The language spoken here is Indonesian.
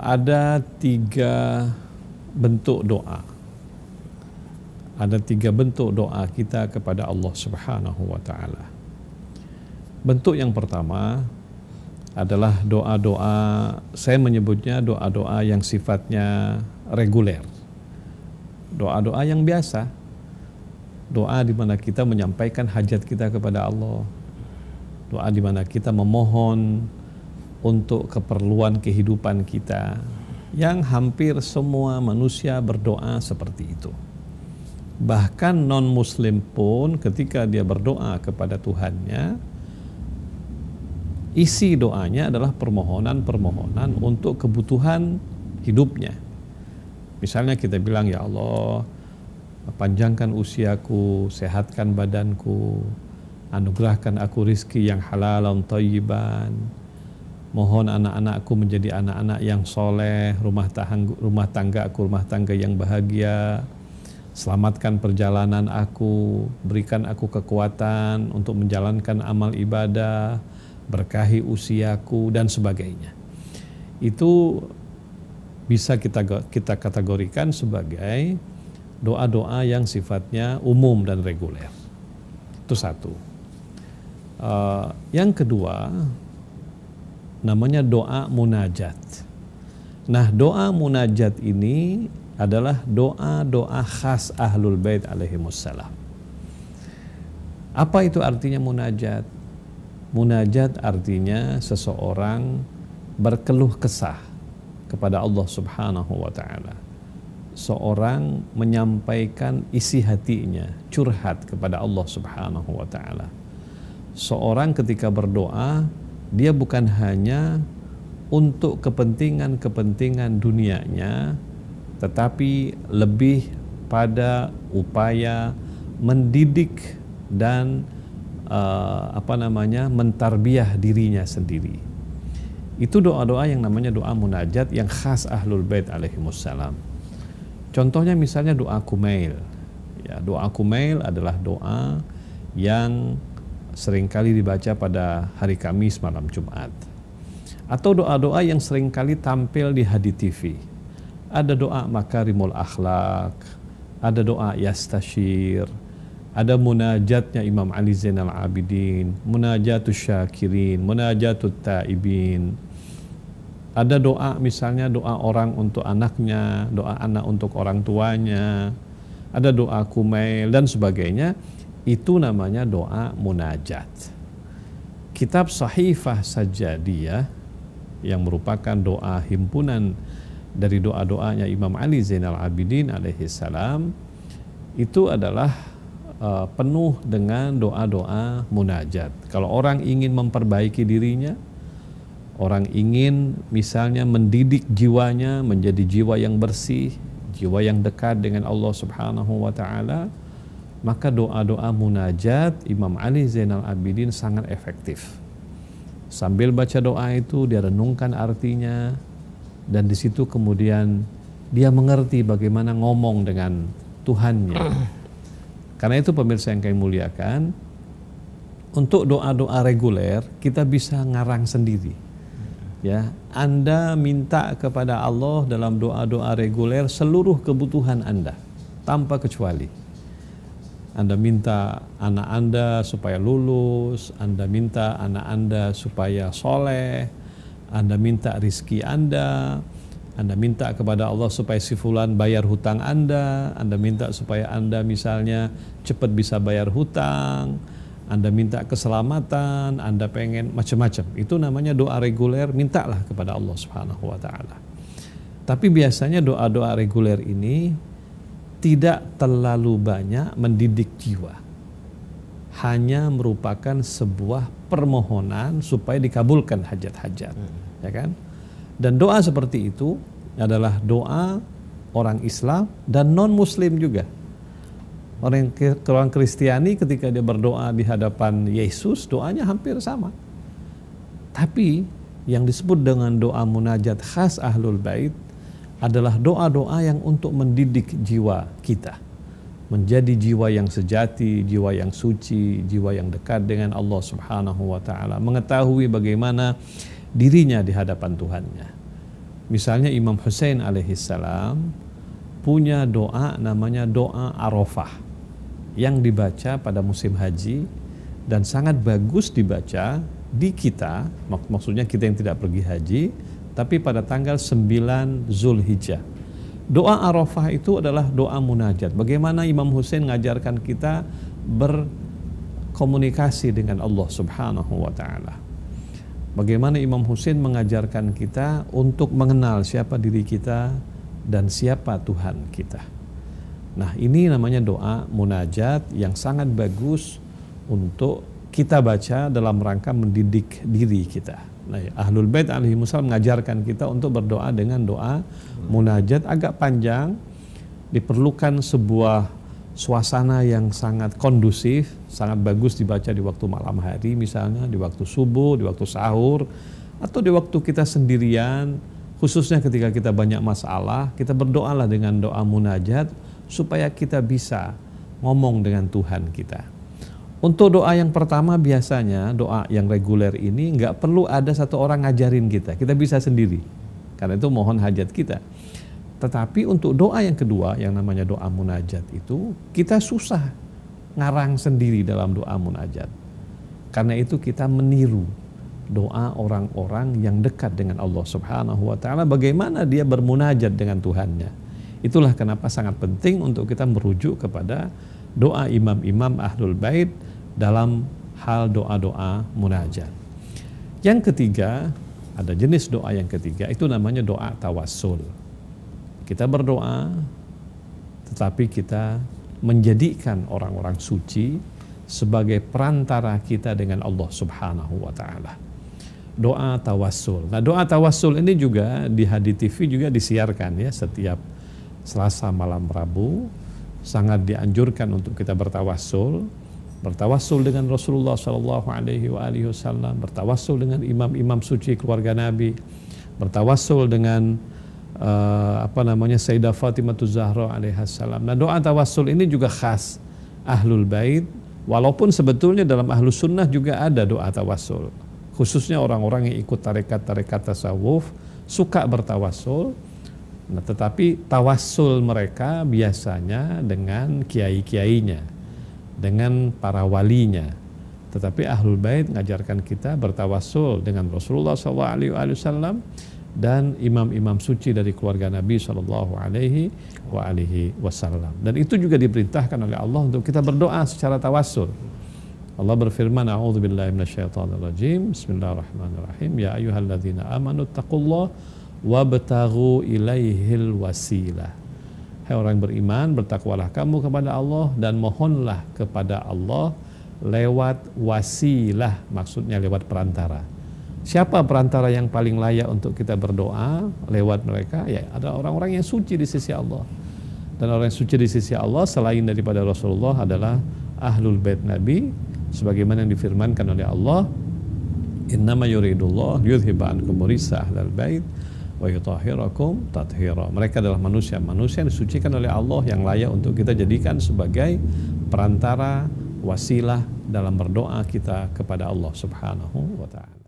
Ada tiga bentuk doa. Ada tiga bentuk doa kita kepada Allah Subhanahu wa Ta'ala. Bentuk yang pertama adalah doa-doa, saya menyebutnya doa-doa yang sifatnya reguler. Doa-doa yang biasa. Doa di mana kita menyampaikan hajat kita kepada Allah. Doa di mana kita memohon untuk keperluan kehidupan kita, yang hampir semua manusia berdoa seperti itu. Bahkan non-muslim pun ketika dia berdoa kepada Tuhannya, isi doanya adalah permohonan-permohonan untuk kebutuhan hidupnya. Misalnya kita bilang, ya Allah, panjangkan usiaku, sehatkan badanku, anugerahkan aku rizki yang halalan thayyiban, mohon anak-anakku menjadi anak-anak yang soleh, rumah tangga aku rumah tangga yang bahagia, selamatkan perjalanan aku, berikan aku kekuatan untuk menjalankan amal ibadah, berkahi usiaku, dan sebagainya. Itu bisa kita kategorikan sebagai doa-doa yang sifatnya umum dan reguler. Itu satu. Yang kedua, namanya doa munajat. Nah, doa munajat ini adalah doa-doa khas Ahlul Bait alaihimussalam. Apa itu artinya munajat? Munajat artinya seseorang berkeluh kesah kepada Allah Subhanahu wa Ta'ala. Seorang menyampaikan isi hatinya, curhat kepada Allah Subhanahu wa Ta'ala. Seorang ketika berdoa, dia bukan hanya untuk kepentingan-kepentingan dunianya, tetapi lebih pada upaya mendidik dan mentarbiyah dirinya sendiri. Itu doa-doa yang namanya doa munajat yang khas Ahlul Bait alaihimussalam. Contohnya misalnya doa kumail. Ya, doa kumail adalah doa yang seringkali dibaca pada hari Kamis malam Jumat. Atau doa-doa yang seringkali tampil di hadits TV. Ada doa makarimul akhlak, ada doa yastashir, ada munajatnya Imam Ali Zainal Abidin, munajatus syakirin, munajatut taibin. Ada doa misalnya doa orang untuk anaknya, doa anak untuk orang tuanya, ada doa kumail dan sebagainya. Itu namanya doa munajat. Kitab Sahifah Sajadiyah yang merupakan doa himpunan dari doa-doanya Imam Ali Zainal Abidin alaihi salam, itu adalah penuh dengan doa-doa munajat. Kalau orang ingin memperbaiki dirinya, orang ingin misalnya mendidik jiwanya menjadi jiwa yang bersih, jiwa yang dekat dengan Allah Subhanahu wa Ta'ala, maka doa-doa munajat Imam Ali Zainal Abidin sangat efektif. Sambil baca doa itu dia renungkan artinya, dan di situ kemudian dia mengerti bagaimana ngomong dengan Tuhannya. Karena itu pemirsa yang kami muliakan, untuk doa-doa reguler kita bisa ngarang sendiri. Ya, Anda minta kepada Allah dalam doa-doa reguler seluruh kebutuhan Anda tanpa kecuali. Anda minta anak Anda supaya lulus, Anda minta anak Anda supaya soleh, Anda minta rizki Anda minta kepada Allah supaya si fulan bayar hutang Anda minta supaya Anda misalnya cepat bisa bayar hutang, Anda minta keselamatan, Anda pengen macam-macam. Itu namanya doa reguler, mintalah kepada Allah Subhanahu wa Ta'ala. Tapi biasanya doa-doa reguler ini tidak terlalu banyak mendidik jiwa. Hanya merupakan sebuah permohonan supaya dikabulkan hajat-hajat. Ya kan? Dan doa seperti itu adalah doa orang Islam dan non-Muslim juga. Orang Kristiani ketika dia berdoa di hadapan Yesus, doanya hampir sama. Tapi yang disebut dengan doa munajat khas Ahlul Bait adalah doa-doa yang untuk mendidik jiwa kita menjadi jiwa yang sejati, jiwa yang suci, jiwa yang dekat dengan Allah Subhanahu wa Ta'ala, mengetahui bagaimana dirinya di hadapan Tuhannya. Misalnya Imam Hussein alaihissalam punya doa namanya doa Arafah yang dibaca pada musim haji dan sangat bagus dibaca di kita, maksudnya kita yang tidak pergi haji, tapi pada tanggal 9 Zulhijjah. Doa Arafah itu adalah doa munajat. Bagaimana Imam Hussein mengajarkan kita berkomunikasi dengan Allah Subhanahu wa taala. Bagaimana Imam Hussein mengajarkan kita untuk mengenal siapa diri kita dan siapa Tuhan kita. Nah, ini namanya doa munajat yang sangat bagus untuk kita baca dalam rangka mendidik diri kita. Nah, Ahlul Bait alaihimussalam mengajarkan kita untuk berdoa dengan doa munajat agak panjang. Diperlukan sebuah suasana yang sangat kondusif, sangat bagus dibaca di waktu malam hari misalnya, di waktu subuh, di waktu sahur, atau di waktu kita sendirian, khususnya ketika kita banyak masalah, kita berdoalah dengan doa munajat supaya kita bisa ngomong dengan Tuhan kita. Untuk doa yang pertama biasanya, doa yang reguler ini nggak perlu ada satu orang ngajarin kita bisa sendiri. Karena itu mohon hajat kita. Tetapi untuk doa yang kedua yang namanya doa munajat itu, kita susah ngarang sendiri dalam doa munajat. Karena itu kita meniru doa orang-orang yang dekat dengan Allah Subhanahu wa taala, bagaimana dia bermunajat dengan Tuhannya. Itulah kenapa sangat penting untuk kita merujuk kepada doa imam-imam Ahlul Bait dalam hal doa-doa munajat. Yang ketiga, ada jenis doa yang ketiga, itu namanya doa tawassul. Kita berdoa, tetapi kita menjadikan orang-orang suci sebagai perantara kita dengan Allah Subhanahu wa taala. Doa tawassul. Nah, doa tawassul ini juga di HDTV juga disiarkan ya setiap Selasa malam Rabu. Sangat dianjurkan untuk kita bertawassul dengan Rasulullah Shallallahu Alaihi Wasallam, bertawassul dengan imam-imam suci keluarga Nabi, bertawassul dengan Sayyidah Fatimah Zahra alaihissalam. Nah, doa tawassul ini juga khas Ahlul Bait, walaupun sebetulnya dalam Ahlus Sunnah juga ada doa tawassul, khususnya orang-orang yang ikut tarekat-tarekat tasawuf suka bertawassul. Nah, tetapi tawassul mereka biasanya dengan kiai-kiainya, dengan para walinya. Tetapi Ahlul Bait mengajarkan kita bertawassul dengan Rasulullah SAW dan imam-imam suci dari keluarga Nabi SAW. Dan itu juga diperintahkan oleh Allah untuk kita berdoa secara tawassul. Allah berfirman, A'udzubillahi minasyaitonirrajim, Bismillahirrahmanirrahim, Ya ayyuhalladzina amanu taqullaha wabtaghu ilaihil wasilah. Hai orang beriman, bertakwalah kamu kepada Allah dan mohonlah kepada Allah lewat wasilah, maksudnya lewat perantara. Siapa perantara yang paling layak untuk kita berdoa lewat mereka? Ya, ada orang-orang yang suci di sisi Allah. Dan orang yang suci di sisi Allah selain daripada Rasulullah adalah Ahlul Bait Nabi, sebagaimana yang difirmankan oleh Allah, Innama yuridullah yudhiba ankum risa ahlal bait wa yutahhirakum tathira. Mereka adalah manusia-manusia yang disucikan oleh Allah yang layak untuk kita jadikan sebagai perantara, wasilah dalam berdoa kita kepada Allah Subhanahu wa taala.